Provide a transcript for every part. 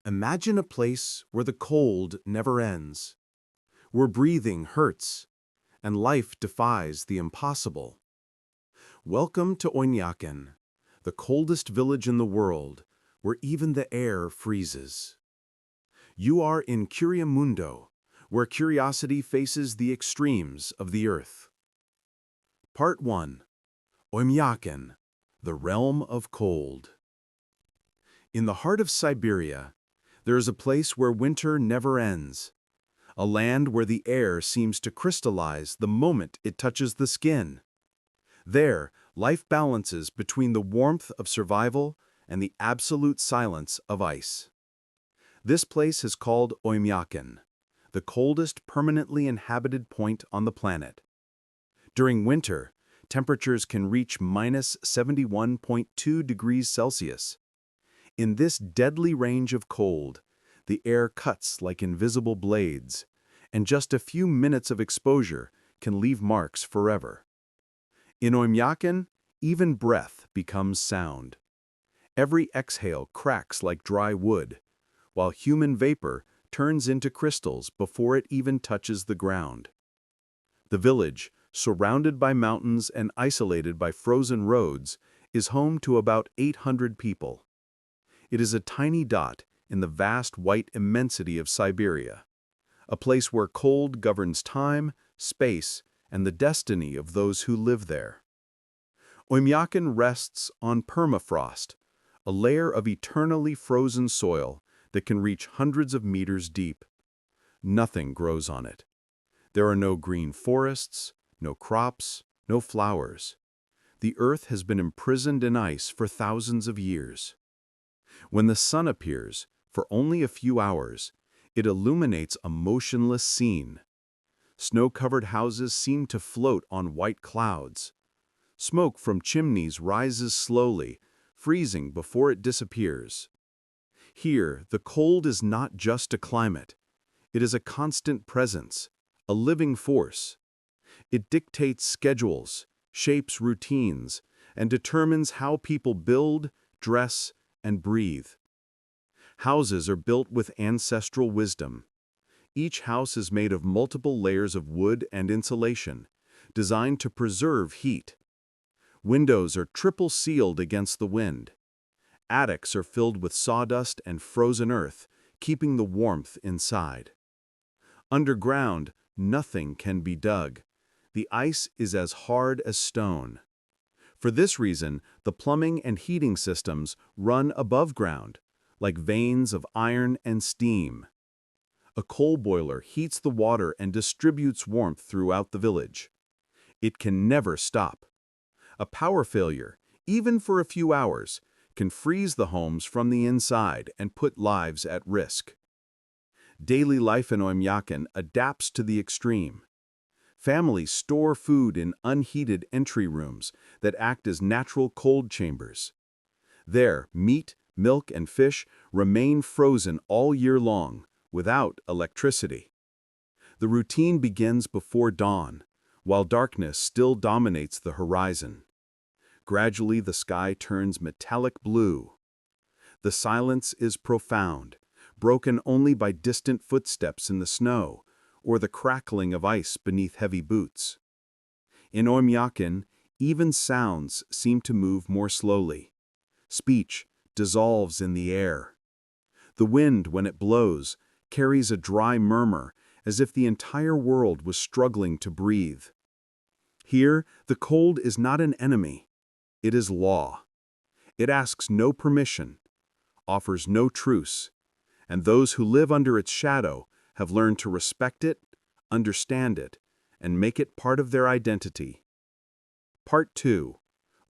Imagine a place where the cold never ends, where breathing hurts, and life defies the impossible. Welcome to Oinyaken, the coldest village in the world, where even the air freezes. You are in Curiamundo, where curiosity faces the extremes of the earth. Part 1. Oinyaken, the realm of cold. In the heart of Siberia, there is a place where winter never ends, a land where the air seems to crystallize the moment it touches the skin. There, life balances between the warmth of survival and the absolute silence of ice. This place is called Oinyaken, the coldest permanently inhabited point on the planet. During winter, temperatures can reach minus 71.2 degrees Celsius. In this deadly range of cold, the air cuts like invisible blades, and just a few minutes of exposure can leave marks forever. In Oinyaken, even breath becomes sound. Every exhale cracks like dry wood, while human vapor turns into crystals before it even touches the ground. The village, surrounded by mountains and isolated by frozen roads, is home to about 800 people. It is a tiny dot in the vast white immensity of Siberia, a place where cold governs time, space, and the destiny of those who live there. Oinyaken rests on permafrost, a layer of eternally frozen soil that can reach hundreds of meters deep. Nothing grows on it. There are no green forests, no crops, no flowers. The earth has been imprisoned in ice for thousands of years. When the sun appears, for only a few hours, it illuminates a motionless scene. Snow-covered houses seem to float on white clouds. Smoke from chimneys rises slowly, freezing before it disappears. Here, the cold is not just a climate. It is a constant presence, a living force. It dictates schedules, shapes routines, and determines how people build, dress, and breathe. Houses are built with ancestral wisdom. Each house is made of multiple layers of wood and insulation, designed to preserve heat. Windows are triple sealed against the wind. Attics are filled with sawdust and frozen earth, keeping the warmth inside. Underground, nothing can be dug. The ice is as hard as stone. For this reason, the plumbing and heating systems run above ground, like veins of iron and steam. A coal boiler heats the water and distributes warmth throughout the village. It can never stop. A power failure, even for a few hours, can freeze the homes from the inside and put lives at risk. Daily life in Oinyaken adapts to the extreme. Families store food in unheated entry rooms that act as natural cold chambers. There, meat, milk, and fish remain frozen all year long, without electricity. The routine begins before dawn, while darkness still dominates the horizon. Gradually, the sky turns metallic blue. The silence is profound, broken only by distant footsteps in the snow or the crackling of ice beneath heavy boots. In Oinyaken, even sounds seem to move more slowly. Speech dissolves in the air. The wind, when it blows, carries a dry murmur, as if the entire world was struggling to breathe. Here, the cold is not an enemy. It is law. It asks no permission, offers no truce, and those who live under its shadow have learned to respect it, understand it, and make it part of their identity. Part 2.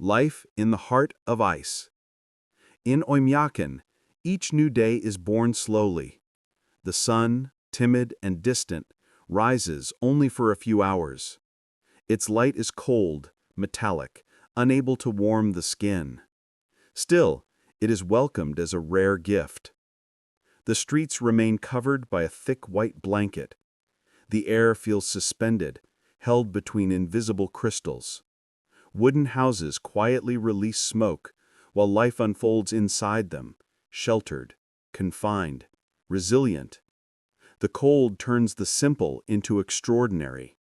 Life in the Heart of Ice. In Oinyaken, each new day is born slowly. The sun, timid and distant, rises only for a few hours. Its light is cold, metallic, unable to warm the skin. Still, it is welcomed as a rare gift. The streets remain covered by a thick white blanket. The air feels suspended, held between invisible crystals. Wooden houses quietly release smoke, while life unfolds inside them, sheltered, confined, resilient. The cold turns the simple into extraordinary.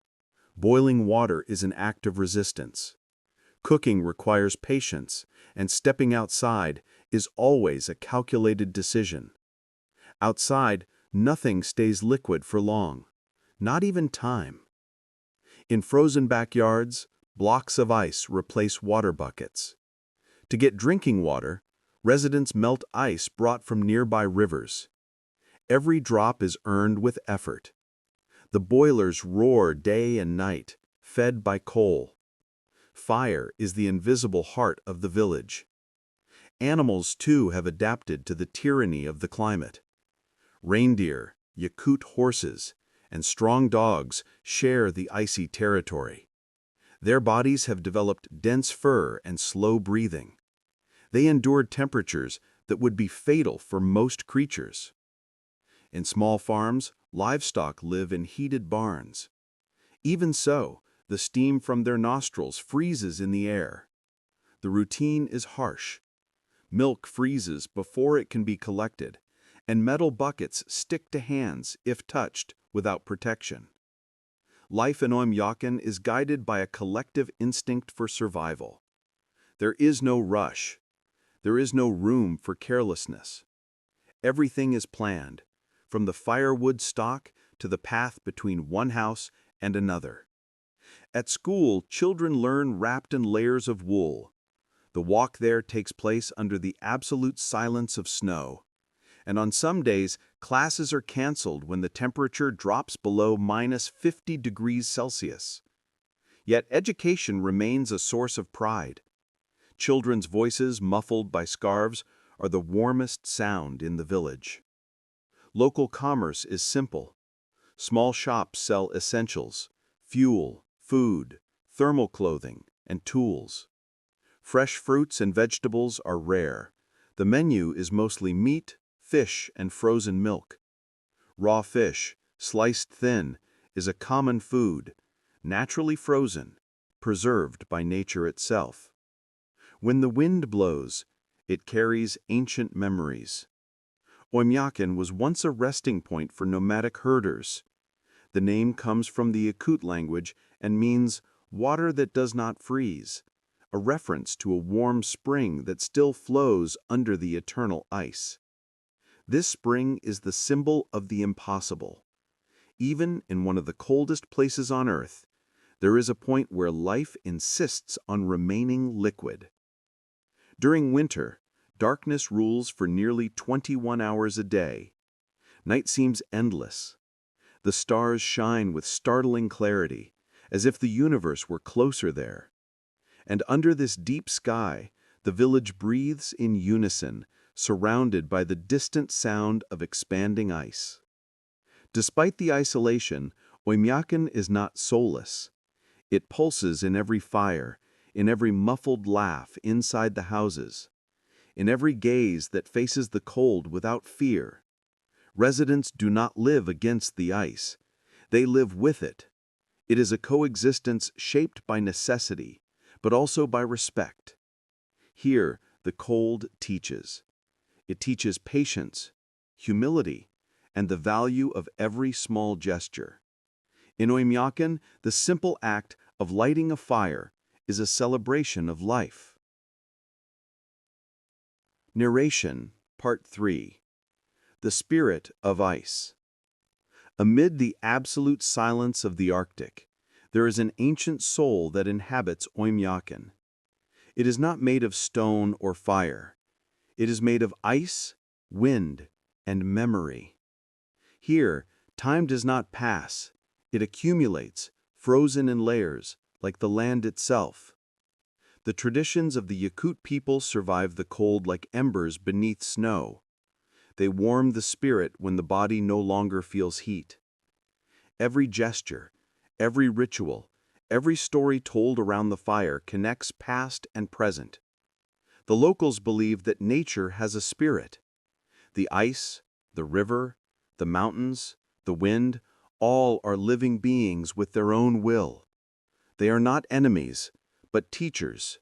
Boiling water is an act of resistance. Cooking requires patience, and stepping outside is always a calculated decision. Outside, nothing stays liquid for long, not even time. In frozen backyards, blocks of ice replace water buckets. To get drinking water, residents melt ice brought from nearby rivers. Every drop is earned with effort. The boilers roar day and night, fed by coal. Fire is the invisible heart of the village. Animals, too, have adapted to the tyranny of the climate. Reindeer, Yakut horses, and strong dogs share the icy territory. Their bodies have developed dense fur and slow breathing. They endured temperatures that would be fatal for most creatures. In small farms, livestock live in heated barns. Even so, the steam from their nostrils freezes in the air. The routine is harsh. Milk freezes before it can be collected, and metal buckets stick to hands if touched without protection. Life in Oymyakon is guided by a collective instinct for survival. There is no rush. There is no room for carelessness. Everything is planned, from the firewood stock to the path between one house and another. At school, children learn wrapped in layers of wool. The walk there takes place under the absolute silence of snow. And on some days, classes are canceled when the temperature drops below -50 degrees Celsius. Yet education remains a source of pride. Children's voices, muffled by scarves, are the warmest sound in the village. Local commerce is simple. Small shops sell essentials: fuel, food, thermal clothing, and tools. Fresh fruits and vegetables are rare. The menu is mostly meat, fish, and frozen milk. Raw fish, sliced thin, is a common food, naturally frozen, preserved by nature itself. When the wind blows, it carries ancient memories. Oymyakon was once a resting point for nomadic herders. The name comes from the Yakut language and means water that does not freeze, a reference to a warm spring that still flows under the eternal ice. This spring is the symbol of the impossible. Even in one of the coldest places on Earth, there is a point where life insists on remaining liquid. During winter, darkness rules for nearly 21 hours a day. Night seems endless. The stars shine with startling clarity, as if the universe were closer there. And under this deep sky, the village breathes in unison, surrounded by the distant sound of expanding ice. Despite the isolation, Oymyakon is not soulless. It pulses in every fire, in every muffled laugh inside the houses, in every gaze that faces the cold without fear. Residents do not live against the ice. They live with it. It is a coexistence shaped by necessity, but also by respect. Here, the cold teaches. It teaches patience, humility, and the value of every small gesture. In Oymyakon, the simple act of lighting a fire is a celebration of life. Narration, Part 3. The Spirit of Ice. Amid the absolute silence of the Arctic, there is an ancient soul that inhabits Oymyakon. It is not made of stone or fire. It is made of ice, wind, and memory. Here, time does not pass. It accumulates, frozen in layers, like the land itself. The traditions of the Yakut people survive the cold like embers beneath snow. They warm the spirit when the body no longer feels heat. Every gesture, every ritual, every story told around the fire connects past and present. The locals believe that nature has a spirit. The ice, the river, the mountains, the wind, all are living beings with their own will. They are not enemies, but teachers.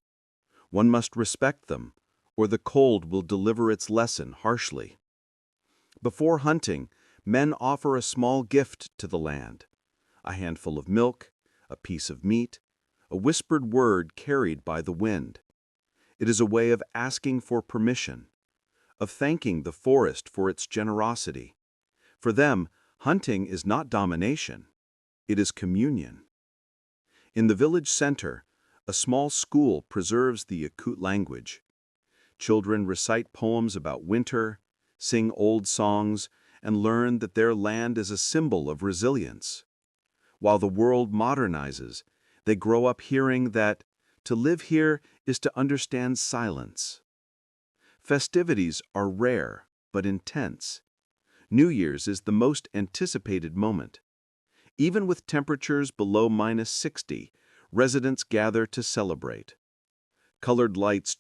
One must respect them, or the cold will deliver its lesson harshly. Before hunting, men offer a small gift to the land: a handful of milk, a piece of meat, a whispered word carried by the wind. It is a way of asking for permission, of thanking the forest for its generosity. For them, hunting is not domination, it is communion. In the village center, a small school preserves the Yakut language. Children recite poems about winter, sing old songs, and learn that their land is a symbol of resilience. While the world modernizes, they grow up hearing that to live here is to understand silence. Festivities are rare but intense. New Year's is the most anticipated moment. Even with temperatures below -60, residents gather to celebrate. Colored lights